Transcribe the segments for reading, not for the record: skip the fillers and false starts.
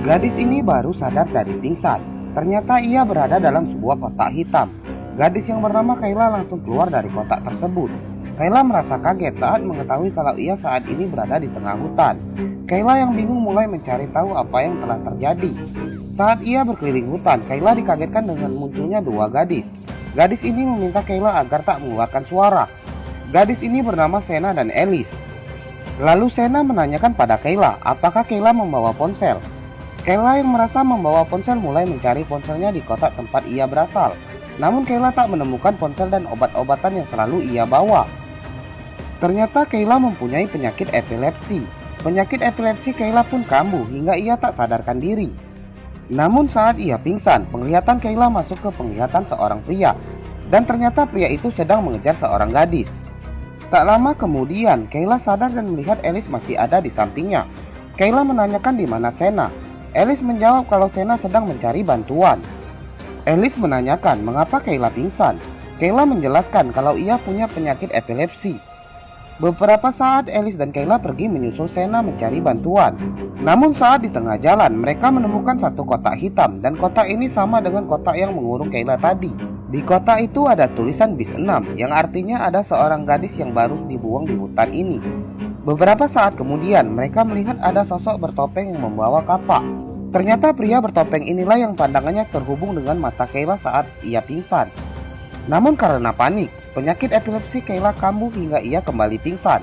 Gadis ini baru sadar dari pingsan. Ternyata ia berada dalam sebuah kotak hitam. Gadis yang bernama Kayla langsung keluar dari kotak tersebut. Kayla merasa kaget saat mengetahui kalau ia saat ini berada di tengah hutan. Kayla yang bingung mulai mencari tahu apa yang telah terjadi. Saat ia berkeliling hutan, Kayla dikagetkan dengan munculnya dua gadis. Gadis ini meminta Kayla agar tak mengeluarkan suara. Gadis ini bernama Sena dan Alice. Lalu Sena menanyakan pada Kayla apakah Kayla membawa ponsel. Kayla yang merasa membawa ponsel mulai mencari ponselnya di kotak tempat ia berasal. Namun Kayla tak menemukan ponsel dan obat-obatan yang selalu ia bawa. Ternyata Kayla mempunyai penyakit epilepsi. Penyakit epilepsi Kayla pun kambuh hingga ia tak sadarkan diri. Namun saat ia pingsan, penglihatan Kayla masuk ke penglihatan seorang pria. Dan ternyata pria itu sedang mengejar seorang gadis. Tak lama kemudian, Kayla sadar dan melihat Alice masih ada di sampingnya. Kayla menanyakan di mana Sena. Alice menjawab kalau Sena sedang mencari bantuan. Alice menanyakan mengapa Kayla pingsan. Kayla menjelaskan kalau ia punya penyakit epilepsi. Beberapa saat Alice dan Kayla pergi menyusul Sena mencari bantuan. Namun saat di tengah jalan mereka menemukan satu kotak hitam dan kotak ini sama dengan kotak yang mengurung Kayla tadi. Di kotak itu ada tulisan bis 6 yang artinya ada seorang gadis yang baru dibuang di hutan ini. Beberapa saat kemudian mereka melihat ada sosok bertopeng yang membawa kapak. Ternyata pria bertopeng inilah yang pandangannya terhubung dengan mata Kayla saat ia pingsan. Namun karena panik, penyakit epilepsi Kayla kambuh hingga ia kembali pingsan.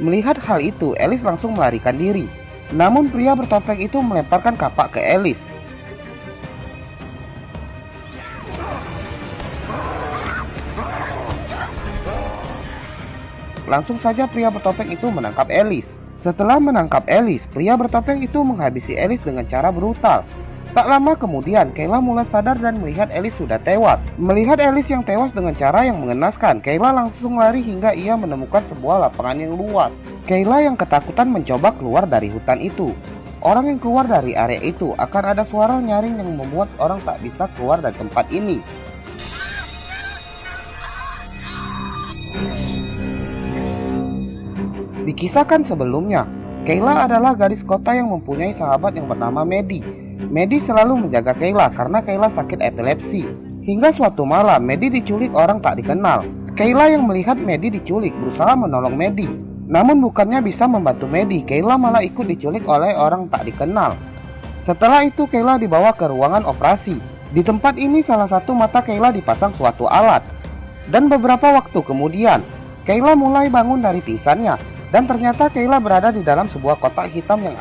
Melihat hal itu, Alice langsung melarikan diri. Namun pria bertopeng itu melemparkan kapak ke Alice. Langsung saja pria bertopeng itu menangkap Alice. Setelah menangkap Alice, pria bertopeng itu menghabisi Alice dengan cara brutal. Tak lama kemudian, Kayla mulai sadar dan melihat Alice sudah tewas. Melihat Alice yang tewas dengan cara yang mengenaskan, Kayla langsung lari hingga ia menemukan sebuah lapangan yang luas. Kayla yang ketakutan mencoba keluar dari hutan itu. Orang yang keluar dari area itu akan ada suara nyaring yang membuat orang tak bisa keluar dari tempat ini. Dikisahkan sebelumnya, Kayla adalah gadis kota yang mempunyai sahabat yang bernama Maddie. Maddie selalu menjaga Kayla karena Kayla sakit epilepsi. Hingga suatu malam, Maddie diculik orang tak dikenal. Kayla yang melihat Maddie diculik berusaha menolong Maddie. Namun bukannya bisa membantu Maddie, Kayla malah ikut diculik oleh orang tak dikenal. Setelah itu Kayla dibawa ke ruangan operasi. Di tempat ini salah satu mata Kayla dipasang suatu alat. Dan beberapa waktu kemudian, Kayla mulai bangun dari pingsannya. Dan ternyata Kayla berada di dalam sebuah kotak hitam yang